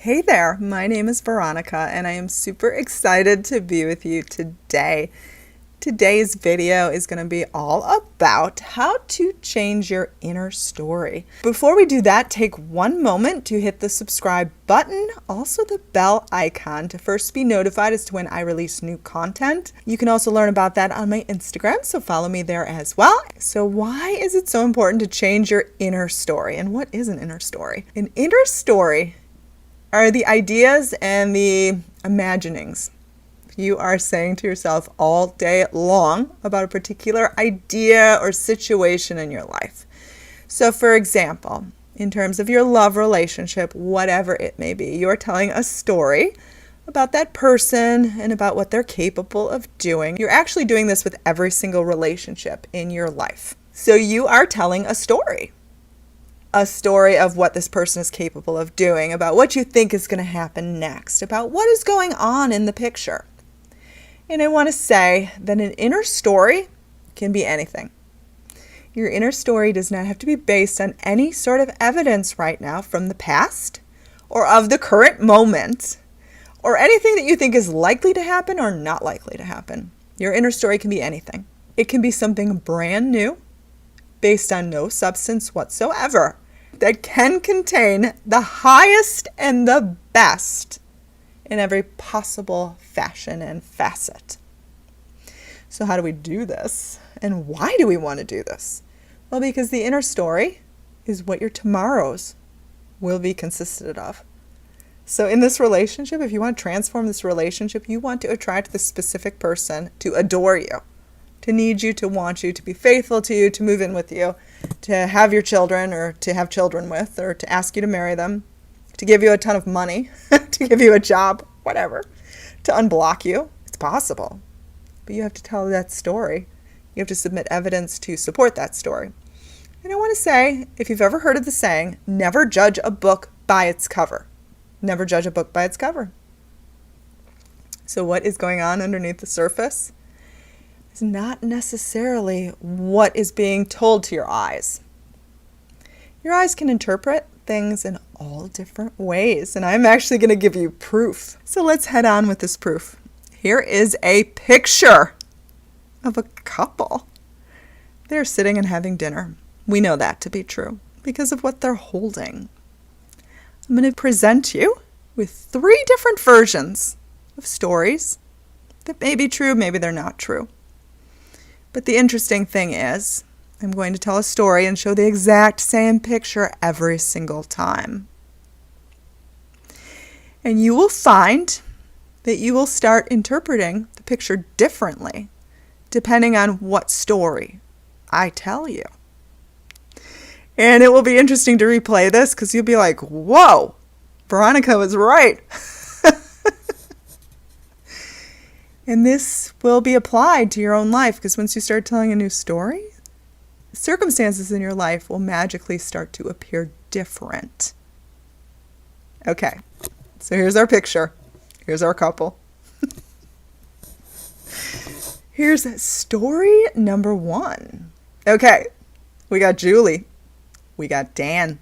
Hey there, my name is Veronica and I am super excited to be with you today. Today's video is going to be all about how to change your inner story. Before we do that, take one moment to hit the subscribe button, also the bell icon to first be notified as to when I release new content. You can also learn about that on my Instagram, so follow me there as well. So why is it so important to change your inner story? And what is an inner story? An inner story are the ideas and the imaginings you are saying to yourself all day long about a particular idea or situation in your life. So for example, in terms of your love relationship, whatever it may be, you're telling a story about that person and about what they're capable of doing. You're actually doing this with every single relationship in your life. So you are telling a story of what this person is capable of doing, about what you think is going to happen next, about what is going on in the picture. And I want to say that an inner story can be anything. Your inner story does not have to be based on any sort of evidence right now from the past or of the current moment or anything that you think is likely to happen or not likely to happen. Your inner story can be anything. It can be something brand new, based on no substance whatsoever, that can contain the highest and the best in every possible fashion and facet. So how do we do this? And why do we want to do this? Well, because the inner story is what your tomorrows will be consisted of. So in this relationship, if you want to transform this relationship, you want to attract this specific person to adore you, to need you, to want you, to be faithful to you, to move in with you, to have your children or to have children with, or to ask you to marry them, to give you a ton of money, to give you a job, whatever, to unblock you. It's possible. But you have to tell that story. You have to submit evidence to support that story. And I want to say, if you've ever heard of the saying, never judge a book by its cover. Never judge a book by its cover. So what is going on underneath the surface? Is not necessarily what is being told to your eyes. Your eyes can interpret things in all different ways, and I'm actually going to give you proof. So let's head on with this proof. Here is a picture of a couple. They're sitting and having dinner. We know that to be true because of what they're holding. I'm going to present you with 3 different versions of stories that may be true, maybe they're not true. But the interesting thing is, I'm going to tell a story and show the exact same picture every single time. And you will find that you will start interpreting the picture differently, depending on what story I tell you. And it will be interesting to replay this because you'll be like, whoa, Veronica was right. And this will be applied to your own life because once you start telling a new story, circumstances in your life will magically start to appear different. Okay, so here's our picture. Here's our couple. Here's story number 1. Okay, we got Julie. We got Dan.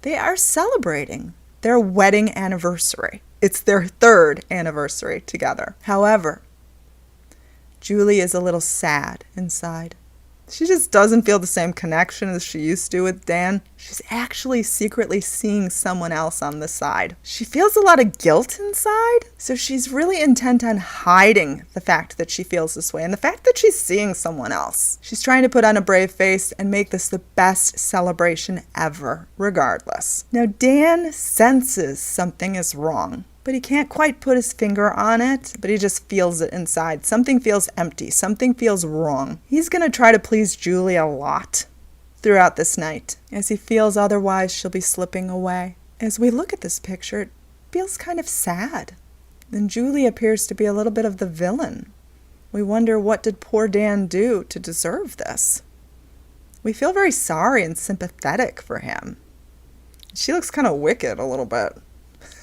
They are celebrating their wedding anniversary. It's their 3rd anniversary together. However, Julie is a little sad inside. She just doesn't feel the same connection as she used to with Dan. She's actually secretly seeing someone else on the side. She feels a lot of guilt inside, so she's really intent on hiding the fact that she feels this way and the fact that she's seeing someone else. She's trying to put on a brave face and make this the best celebration ever, regardless. Now, Dan senses something is wrong, but he can't quite put his finger on it, but he just feels it inside. Something feels empty. Something feels wrong. He's going to try to please Julie a lot throughout this night, as he feels otherwise she'll be slipping away. As we look at this picture, it feels kind of sad. And Julie appears to be a little bit of the villain. We wonder, what did poor Dan do to deserve this? We feel very sorry and sympathetic for him. She looks kind of wicked a little bit.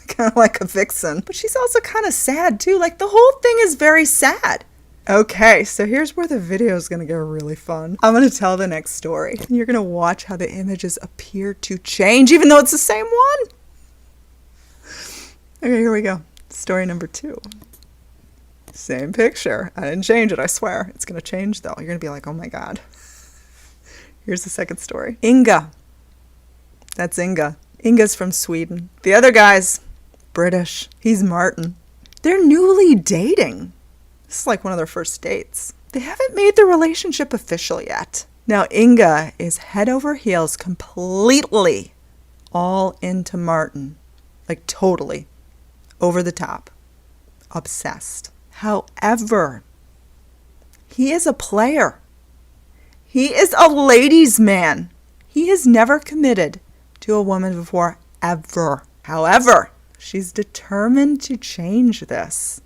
Kind of like a vixen. But she's also kind of sad too. Like, the whole thing is very sad. Okay, so here's where the video is going to get really fun. I'm going to tell the next story. You're going to watch how the images appear to change, even though it's the same one. Okay, here we go. Story number 2. Same picture. I didn't change it, I swear. It's going to change, though. You're going to be like, oh my God. Here's the second story. Inga. That's Inga. Inga's from Sweden. The other guy's British. He's Martin. They're newly dating. This is like one of their first dates. They haven't made their relationship official yet. Now, Inga is head over heels completely all into Martin. Like totally. Over the top. Obsessed. However, he is a player. He is a ladies' man. He has never committed to a woman before, ever. However, she's determined to change this.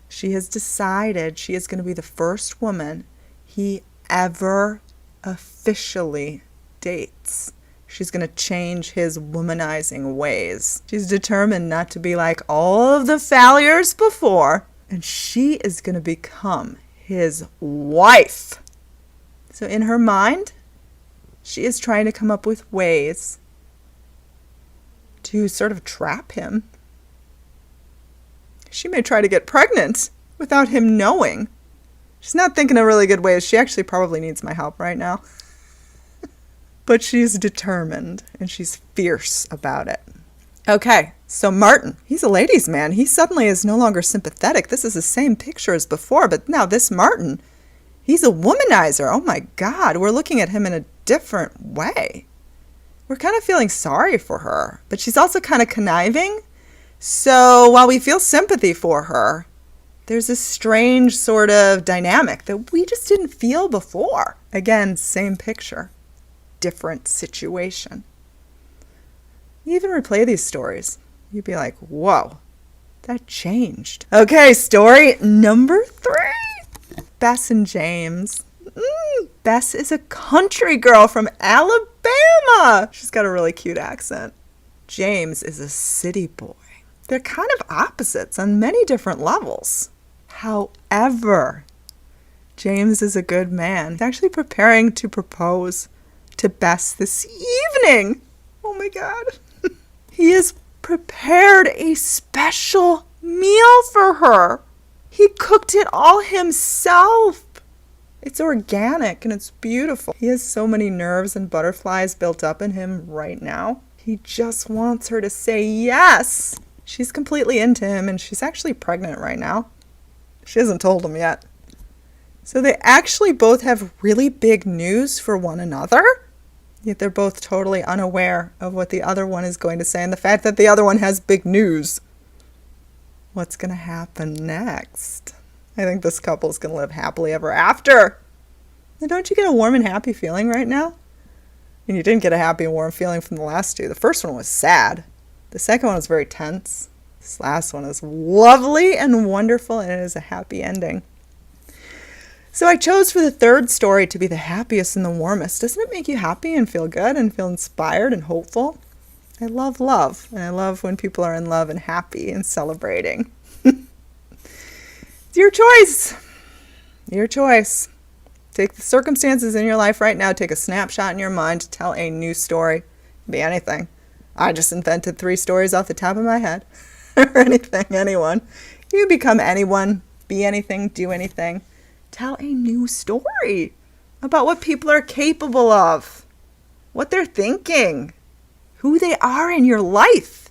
She has decided she is going to be the first woman he ever officially dates. She's going to change his womanizing ways. She's determined not to be like all of the failures before, and she is going to become his wife. So in her mind, she is trying to come up with ways to sort of trap him. She may try to get pregnant without him knowing. She's not thinking of really good ways. She actually probably needs my help right now. But she's determined and she's fierce about it. Okay, so Martin, he's a ladies' man. He suddenly is no longer sympathetic. This is the same picture as before, but now this Martin, he's a womanizer. Oh my God, we're looking at him in a different way. We're kind of feeling sorry for her, but she's also kind of conniving. So while we feel sympathy for her, there's this strange sort of dynamic that we just didn't feel before. Again, same picture, different situation. You even replay these stories, you'd be like, whoa, that changed. Okay, story number 3. Bess and James. Bess is a country girl from Alabama. She's got a really cute accent. James is a city boy. They're kind of opposites on many different levels. However, James is a good man. He's actually preparing to propose to Bess this evening. Oh my God. He has prepared a special meal for her. He cooked it all himself. It's organic and it's beautiful. He has so many nerves and butterflies built up in him right now. He just wants her to say yes. She's completely into him and she's actually pregnant right now. She hasn't told him yet. So they actually both have really big news for one another, yet they're both totally unaware of what the other one is going to say and the fact that the other one has big news. What's going to happen next? I think this couple is going to live happily ever after. And don't you get a warm and happy feeling right now? And you didn't get a happy and warm feeling from the last two. The first one was sad. The second one was very tense. This last one is lovely and wonderful, and it is a happy ending. So I chose for the third story to be the happiest and the warmest. Doesn't it make you happy and feel good and feel inspired and hopeful? I love love, and I love when people are in love and happy and celebrating. It's your choice. Your choice. Take the circumstances in your life right now, take a snapshot in your mind to tell a new story. Be anything. I just invented 3 stories off the top of my head. Or anything, anyone. You become anyone, be anything, do anything. Tell a new story about what people are capable of, what they're thinking, who they are in your life.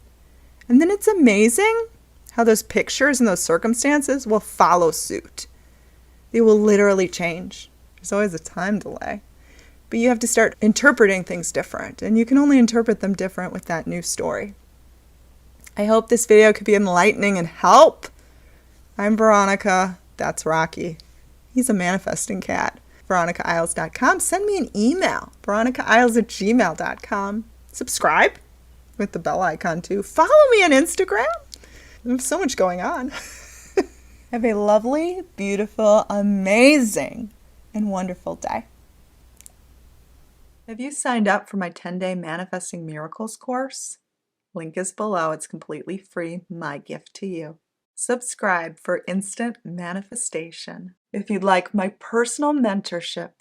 And then it's amazing how those pictures and those circumstances will follow suit. They will literally change. There's always a time delay. But you have to start interpreting things different. And you can only interpret them different with that new story. I hope this video could be enlightening and help. I'm Veronica. That's Rocky. He's a manifesting cat. VeronicaIsles.com. Send me an email. VeronicaIsles@gmail.com. Subscribe with the bell icon too. Follow me on Instagram. There's so much going on. Have a lovely, beautiful, amazing, and wonderful day. Have you signed up for my 10-day Manifesting Miracles course? Link is below. It's completely free. My gift to you. Subscribe for instant manifestation. If you'd like my personal mentorship,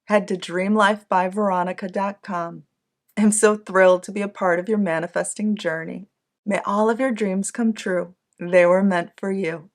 head to dreamlifebyveronica.com. I'm so thrilled to be a part of your manifesting journey. May all of your dreams come true. They were meant for you.